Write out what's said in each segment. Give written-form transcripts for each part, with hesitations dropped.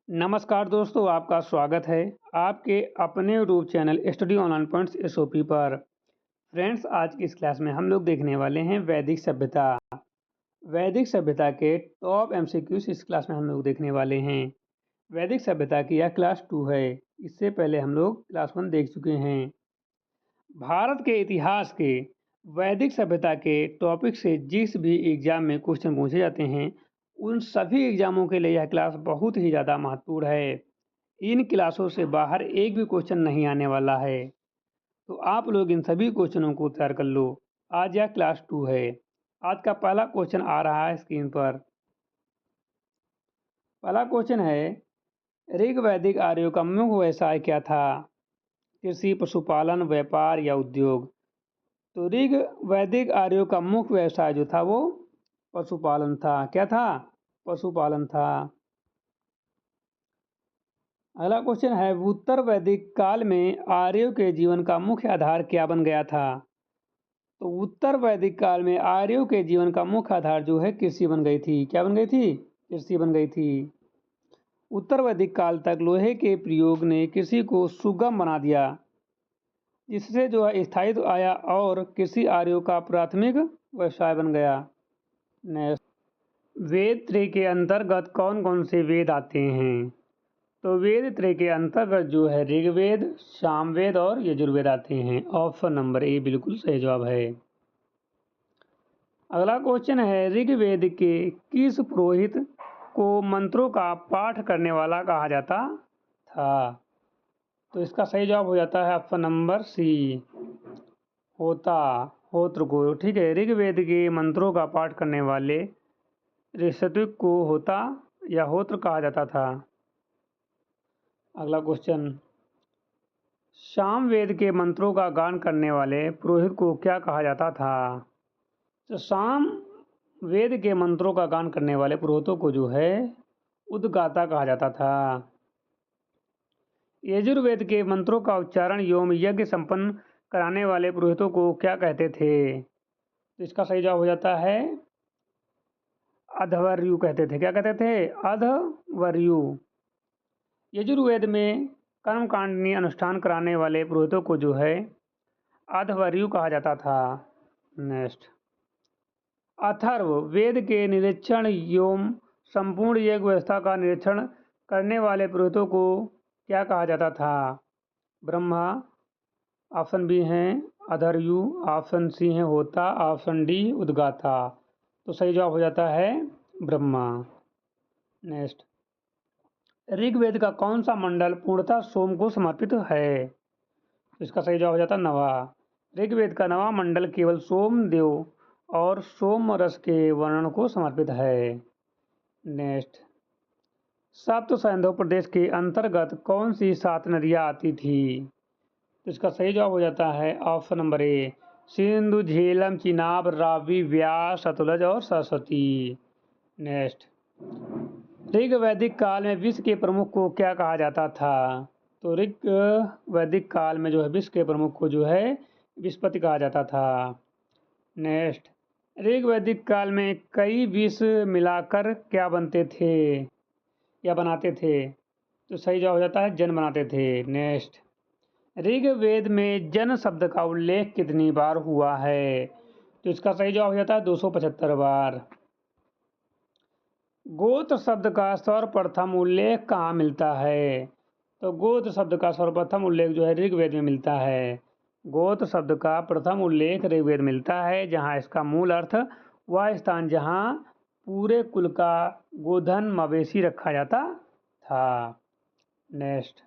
नमस्कार दोस्तों, आपका स्वागत है आपके अपने YouTube channel study online points SOP पर। फ्रेंड्स, आज की इस क्लास में हम लोग देखने वाले हैं वैदिक सभ्यता। वैदिक सभ्यता के टॉप एमसीक्यूज इस क्लास में हम लोग देखने वाले हैं। वैदिक सभ्यता की यह क्लास 2 है। इससे पहले हम लोग क्लास 1 देख चुके हैं। भारत के इतिहास के वैदिक सभ्यता के टॉपिक से जिस भी एग्जाम में क्वेश्चन पूछे जाते हैं, उन सभी एग्जामों के लिए यह क्लास बहुत ही ज़्यादा महत्वपूर्ण है। इन क्लासों से बाहर एक भी क्वेश्चन नहीं आने वाला है, तो आप लोग इन सभी क्वेश्चनों को तैयार कर लो। आज यह क्लास 2 है। आज का पहला क्वेश्चन आ रहा है स्क्रीन पर। पहला क्वेश्चन है, ऋग वैदिक आर्यों का मुख्य व्यवसाय क्या था? कृषि, पशुपालन, व्यापार या उद्योग? तो ऋग वैदिक आर्यों का मुख्य व्यवसाय जो था वो पशुपालन था। क्या था? पशुपालन था। अगला क्वेश्चन है, उत्तर वैदिक काल में आर्यों के जीवन का मुख्य आधार क्या बन गया था? तो उत्तर वैदिक काल में आर्यों के जीवन का मुख्य आधार जो है कृषि बन गई थी। क्या बन गई थी? कृषि बन गई थी। उत्तर वैदिक काल तक लोहे के प्रयोग ने कृषि को सुगम बना दिया, जिससे जो है स्थायित्व आया और कृषि आर्यों का प्राथमिक व्यवसाय बन गया। नेक्स्ट, वेद त्रय के अंतर्गत कौन कौन से वेद आते हैं? तो वेद त्रय के अंतर्गत जो है ऋग्वेद, सामवेद और यजुर्वेद आते हैं। ऑप्शन नंबर ए बिल्कुल सही जवाब है। अगला क्वेश्चन है, ऋग्वेद के किस पुरोहित को मंत्रों का पाठ करने वाला कहा जाता था? तो इसका सही जवाब हो जाता है ऑप्शन नंबर सी, होत्र को। ठीक है, ऋग्वेद के मंत्रों का पाठ करने वाले ऋषित्विक को होता या होत्र कहा जाता था। अगला क्वेश्चन, सामवेद के मंत्रों का गान करने वाले पुरोहित को क्या कहा जाता था? तो सामवेद के मंत्रों का गान करने वाले पुरोहितों को जो है उद्गाता कहा जाता था। यजुर्वेद के मंत्रों का उच्चारण एवं यज्ञ संपन्न कराने वाले पुरोहितों को क्या कहते थे? तो इसका सही जवाब हो जाता है अध्वर्यु कहते थे। क्या कहते थे? अध्वर्यु। यजुर्वेद में कर्मकांडनी अनुष्ठान कराने वाले पुरोहितों को जो है अध्वर्यु कहा जाता था। नेक्स्ट, अथर्व वेद के निरीक्षण एवं संपूर्ण यज्ञ व्यवस्था का निरीक्षण करने वाले पुरोहितों को क्या कहा जाता था? ब्रह्मा, ऑप्शन बी हैं अधर्यु, ऑप्शन सी है होता, ऑप्शन डी उद्गाता। तो सही जवाब हो जाता है ब्रह्मा। नेक्स्ट, ऋग्वेद का कौन सा मंडल पूर्णतः सोम को समर्पित है? इसका सही जवाब हो जाता है नवा। ऋग्वेद का नवा मंडल केवल सोमदेव और सोम रस के वर्णन को समर्पित है। नेक्स्ट, सप्त सैंधव प्रदेश के अंतर्गत कौन सी 7 नदियाँ आती थी? तो इसका सही जवाब हो जाता है option number A, Sindhu, Jhelum, Chenab, Ravi, Vyas, Sutlej और सरस्वती। नेक्स्ट, ऋग वैदिक काल में विश्व के प्रमुख को क्या कहा जाता था? तो ऋग वैदिक काल में जो है विश्व के प्रमुख को जो है विस्पति कहा जाता था। नेक्स्ट, ऋग वैदिक काल में कई विष मिलाकर क्या बनते थे या बनाते थे? तो सही जवाब हो जाता है जन बनाते थे। नेक्स्ट, ऋग्वेद में जन शब्द का उल्लेख कितनी बार हुआ है? तो इसका सही जवाब हो जाता है 275 बार। गोत्र शब्द का सर्वप्रथम उल्लेख कहाँ मिलता है? तो गोत्र शब्द का सर्वप्रथम उल्लेख जो है ऋग्वेद में मिलता है। गोत्र शब्द का प्रथम उल्लेख ऋग्वेद मिलता है, जहाँ इसका मूल अर्थ वह स्थान जहाँ पूरे कुल का गोधन मवेशी रखा जाता था। नेक्स्ट,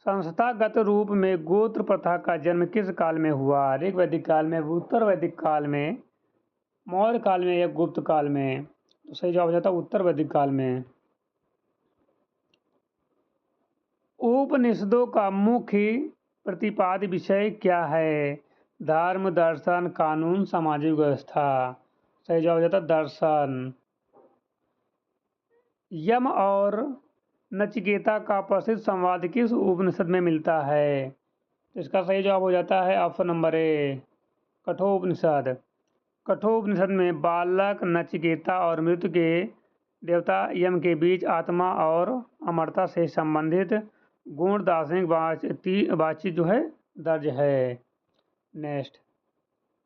संस्थागत रूप में गोत्र प्रथा का जन्म किस काल में हुआ? ऋग वैदिक काल में, उत्तर वैदिक काल में, मौर्य काल में या गुप्त काल में? तो सही जवाब हो जाता है उत्तर वैदिक काल में। उपनिषदों का मुख्य प्रतिपाद्य विषय क्या है? धर्म, दर्शन, कानून, सामाजिक व्यवस्था। सही जवाब हो जाता है दर्शन। यम और नचिकेता का प्रसिद्ध संवाद किस उपनिषद में मिलता है? तो इसका सही जवाब हो जाता है ऑप्शन नंबर ए, कठोपनिषद। कठोपनिषद में बालक, नचिकेता और मृत्यु के देवता यम के बीच आत्मा और अमरता से संबंधित गुण दार्शनिक बातचीत जो है दर्ज है। नेक्स्ट,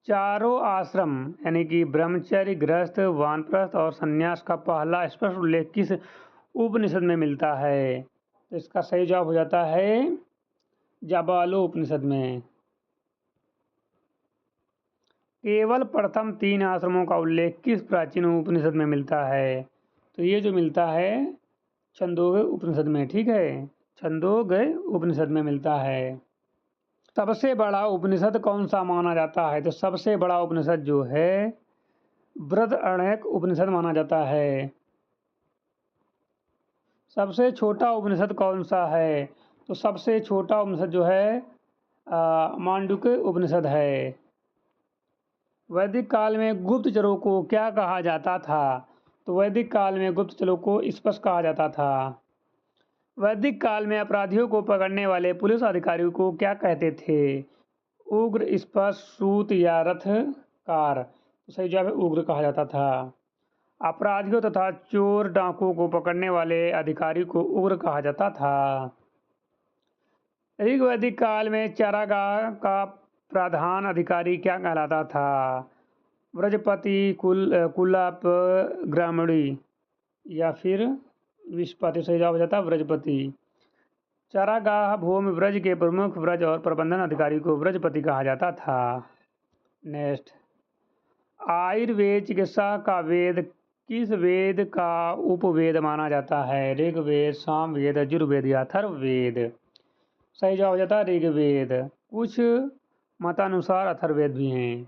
चारों आश्रम यानी कि ब्रह्मचर्य, गृहस्थ, वानप्रस्थ और संन्यास का पहला स्पष्ट उल्लेख किस उपनिषद में मिलता है? तो इसका सही जवाब हो जाता है जाबालो उपनिषद में। केवल प्रथम 3 आश्रमों का उल्लेख किस प्राचीन उपनिषद में मिलता है? तो ये जो मिलता है छंदोग्य उपनिषद में। ठीक है, छंदोग्य उपनिषद में मिलता है। सबसे बड़ा उपनिषद कौन सा माना जाता है? तो सबसे बड़ा उपनिषद जो है बृहदारण्यक उपनिषद माना जाता है। सबसे छोटा उपनिषद कौन सा है? तो सबसे छोटा उपनिषद जो है मांडुक्य उपनिषद है। वैदिक काल में गुप्तचरों को क्या कहा जाता था? तो वैदिक काल में गुप्तचरों को स्पष्ट कहा जाता था। वैदिक काल में अपराधियों को पकड़ने वाले पुलिस अधिकारियों को क्या कहते थे? उग्र, स्पष्ट, सूत या रथकार? तो सही जवाब है उग्र कहा जाता था। अपराधियों तथा चोर डाकुओं को पकड़ने वाले अधिकारी को उग्र कहा जाता था। ऋग्वैदिक काल में चारागाह का प्रधान अधिकारी क्या कहलाता था? व्रजपति, कुलप, ग्रामणी या फिर विस्पति? सही जवाब हो जाता व्रजपति। चारागाह भूमि व्रज के प्रमुख व्रज और प्रबंधन अधिकारी को व्रजपति कहा जाता था। नेक्स्ट, आयुर्वेद चिकित्सा का वेद किस वेद का उपवेद माना जाता है? ऋग्वेद, सामवेद, यजुर्वेद या अथर्ववेद? सही जवाब हो जाता है ऋग्वेद। कुछ मतानुसार अथर्ववेद भी हैं।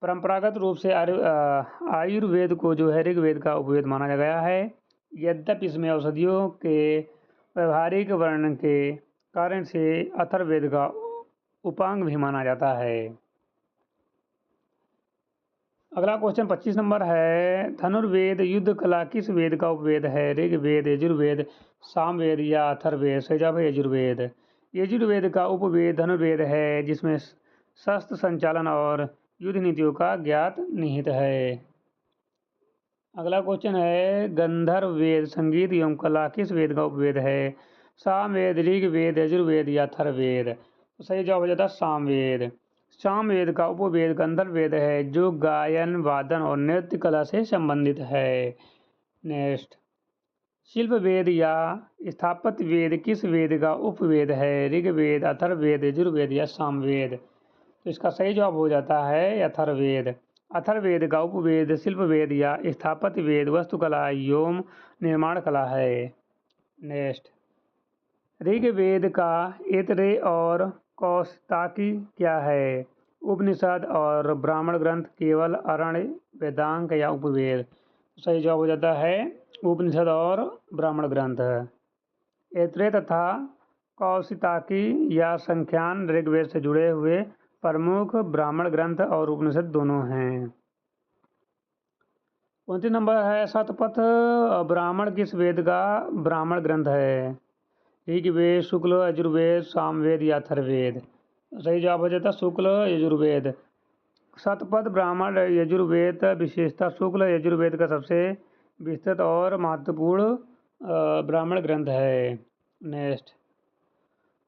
परंपरागत रूप से आयुर्वेद को जो है ऋग्वेद का उपवेद माना गया है। यद्यपि इसमें औषधियों के व्यवहारिक वर्णन के कारण से अथर्ववेद का उपांग भी माना जाता है। अगला क्वेश्चन 25 नंबर है, धनुर्वेद युद्ध कला किस वेद का उपवेद है? ऋग्वेद, यजुर्वेद, सामवेद या अथर्ववेद? सही जवाब है यजुर्वेद। यजुर्वेद का उपवेद धनुर्वेद है, जिसमें शस्त्र संचालन और युद्ध नीतियों का ज्ञात निहित है। अगला क्वेश्चन है, गंधर्व वेद संगीत एवं कला किस वेद का उपवेद है? सामवेद, ऋग्वेद, यजुर्वेद या अथर्ववेद? तो सही जवाब हो जाता है सामवेद। सामवेद का उपवेद गंधर्व वेद है, जो गायन, वादन और नृत्य कला से संबंधित है। नेक्स्ट, शिल्प वेद या स्थापत्य वेद किस वेद का उपवेद है? ऋग्वेद, अथर्ववेद, यजुर्वेद या सामवेद? तो इसका सही जवाब हो जाता है अथर्ववेद। अथर्ववेद का उपवेद शिल्प वेद या स्थापत्य वेद वास्तुकला एवं निर्माण कला है। नेक्स्ट, ऋग्वेद का ऐतरेय और कौशिकी क्या है? उपनिषद और ब्राह्मण ग्रंथ, केवल, अरण्य, वेदांग या उपवेद? सही जवाब हो जाता है उपनिषद और ब्राह्मण ग्रंथ। ऐतरेय तथा कौशिकी या संख्यान ऋग्वेद से जुड़े हुए प्रमुख ब्राह्मण ग्रंथ और उपनिषद दोनों हैं। 29 नंबर है, शतपथ ब्राह्मण किस वेद का ब्राह्मण ग्रंथ है? ऋग्वेद, शुक्ल, यजुर्वेद, सामवेद या अथर्ववेद? सही जवाब हो जाता शुक्ल यजुर्वेद। शतपथ ब्राह्मण यजुर्वेद विशेषता शुक्ल यजुर्वेद का सबसे विस्तृत और महत्वपूर्ण ब्राह्मण ग्रंथ है। नेक्स्ट,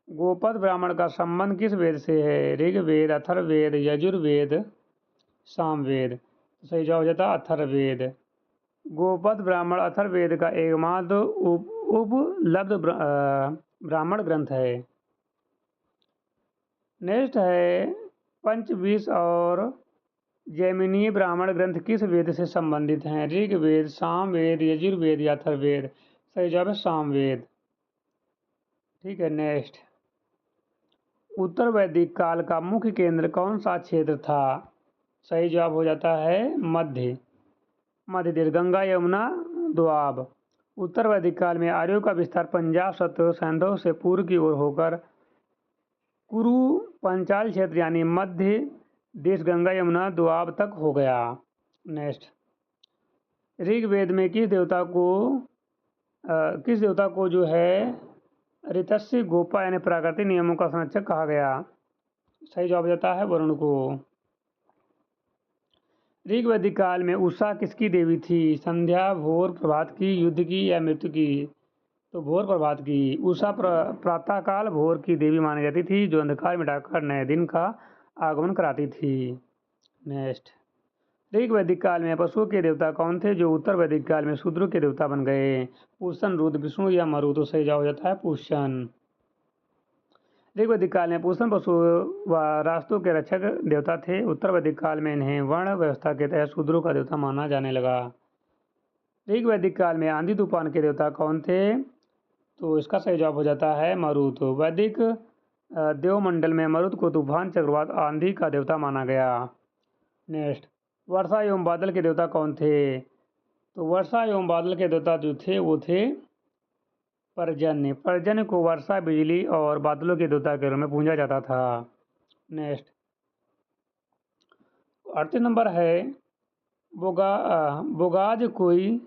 गोपद ब्राह्मण का संबंध किस वेद से है? ऋग्वेद, अथर्ववेद, यजुर्वेद, सामवेद? सही जवाब हो जाता अथर्ववेद। गोपद ब्राह्मण अथर्ववेद का एकमात्र उपलब्ध ब्राह्मण ग्रंथ है। नेक्स्ट है, पंचविंश और जैमिनीय ब्राह्मण ग्रंथ किस वेद से संबंधित हैं? ऋग्वेद, सामवेद, यजुर्वेद या अथर्ववेद? सही जवाब है सामवेद। ठीक है। नेक्स्ट, उत्तर वैदिक काल का मुख्य केंद्र कौन सा क्षेत्र था? सही जवाब हो जाता है मध्य देश, गंगा, यमुना, दोआब। उत्तर वैदिक काल में आर्यों का विस्तार पंजाब, सतलुज, सैंधव से पूर्व की ओर होकर कुरु पंचाल क्षेत्र यानी मध्य देश, गंगा, यमुना, दोआब तक हो गया। नेक्स्ट, ऋग्वेद में किस देवता को जो है ऋतस्य गोपा यानी प्राकृतिक नियमों का संरक्षक कहा गया? सही जवाब हो जाता है वरुण को। ऋग वैदिक काल में उषा किसकी देवी थी? संध्या, भोर, प्रभात की, युद्ध की या मृत्यु की? तो भोर प्रभात की। उषा प्रातःकाल भोर की देवी मानी जाती थी, जो अंधकार मिटाकर नए दिन का आगमन कराती थी। नेक्स्ट, ऋग वैदिक काल में पशुओं के देवता कौन थे, जो उत्तर वैदिक काल में शूद्रों के देवता बन गए? पूषण, रुद्र, विष्णु या मरु? तो सही जवाब हो जाता है पूषण। ऋग वैदिक काल में पूषण पशु व रास्तों के रक्षक देवता थे। उत्तर वैदिक काल में इन्हें वर्ण व्यवस्था के तहत शूद्रों का देवता माना जाने लगा। ऋग वैदिक काल में आंधी तूफान के देवता कौन थे? तो इसका सही जवाब हो जाता है मरुत। वैदिक देवमंडल में मरुत को तूफान, चक्रवात, आंधी का देवता माना गया। नेक्स्ट, वर्षा एवं बादल के देवता कौन थे? तो वर्षा एवं बादल के देवता जो थे वो थे पर्जन्य। पर्जन्य को वर्षा, बिजली और बादलों के देवता के रूप में पूजा जाता था। नेक्स्ट, 38 नंबर है बोगाज कोई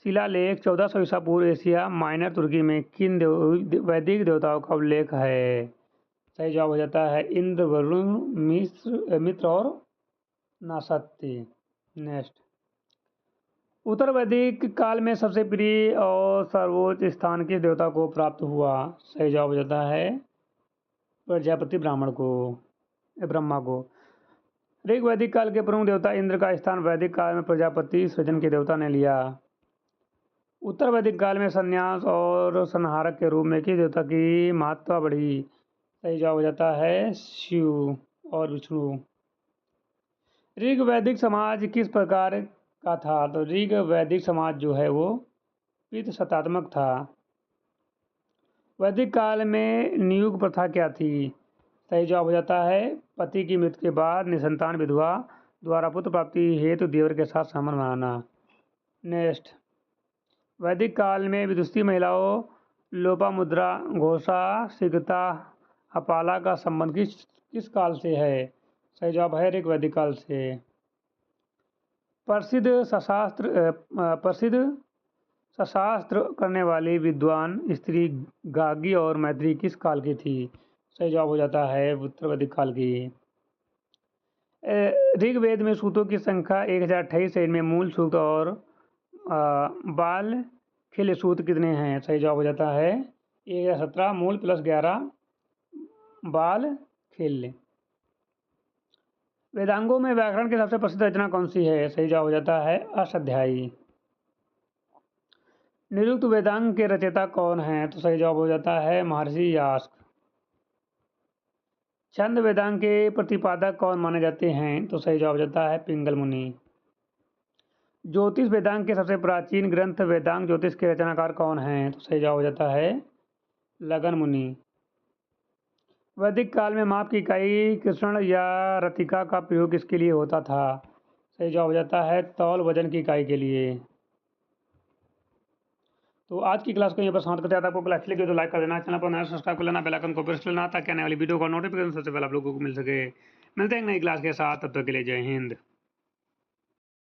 शिलालेख 1400 ईसा पूर्व एशिया माइनर तुर्की में किन वैदिक देवताओं का उल्लेख है? सही जवाब हो जाता है इंद्र, वरुण, मित्र और नासत्य। नेक्स्ट, उत्तर वैदिक काल में सबसे प्रिय और सर्वोच्च स्थान किस देवता को प्राप्त हुआ? सही जवाब हो जाता है प्रजापति ब्राह्मण को, ब्रह्मा को। ऋग वैदिक काल के प्रमुख देवता इंद्र का स्थान वैदिक काल में प्रजापति सृजन के देवता ने लिया। उत्तर वैदिक काल में संन्यास और संहारक के रूप में किस देवता की महत्ता बढ़ी? सही जवाब हो जाता है शिव और विष्णु। ऋग वैदिक समाज किस प्रकार का था? तो ऋग वैदिक समाज जो है वो पितृसत्तात्मक था। वैदिक काल में नियुग प्रथा क्या थी? सही जवाब हो जाता है पति की मृत्यु के बाद निसंतान विधवा द्वारा पुत्र प्राप्ति हेतु देवर के साथ संबंध बनाना। नेक्स्ट, वैदिक काल में विदुषी महिलाओं लोपामुद्रा, घोषा, शीघ्रता, अपाला का संबंध किस काल से है? सही जवाब है ऋग वैदिक काल से। प्रसिद्ध सशास्त्र करने वाली विद्वान स्त्री गागी और मैत्री किस काल की थी? सही जवाब हो जाता है उत्तर वैदिक काल की। ऋग्वेद में सूक्तों की संख्या 1028 है। इनमें मूल सूक्त और बाल खिल सूक्त कितने हैं? सही जवाब हो जाता है 1017 मूल प्लस 11 बाल खिल। वेदांगों में व्याकरण की सबसे प्रसिद्ध रचना कौन सी है? सही जवाब हो जाता है अष्टाध्यायी। निरुक्त वेदांग के रचयिता कौन हैं? तो सही जवाब हो जाता है महर्षि यास्क। छंद वेदांग के प्रतिपादक कौन माने जाते हैं? तो सही जवाब हो जाता है पिंगल मुनि। ज्योतिष वेदांग के सबसे प्राचीन ग्रंथ वेदांग ज्योतिष के रचनाकार कौन हैं? तो सही जवाब हो जाता है लगन मुनि। वैदिक काल में माप की इकाई कृष्ण या रतिका का प्रयोग किसके लिए होता था? सही जवाब हो जाता है तौल वजन की इकाई के लिए। तो आज की क्लास को यहाँ पर समाप्त करते हैं। आपको क्लास अच्छी लगी तो लाइक कर देना, चैनल पर नया सब्सक्राइब कर लेना, बेल आइकन को प्रेस कर लेना ताकि आने वाली वीडियो का नोटिफिकेशन सबसे पहले आप लोगों को मिल सके। मिलते हैं नई क्लास के साथ, तब तक के लिए जय हिंद।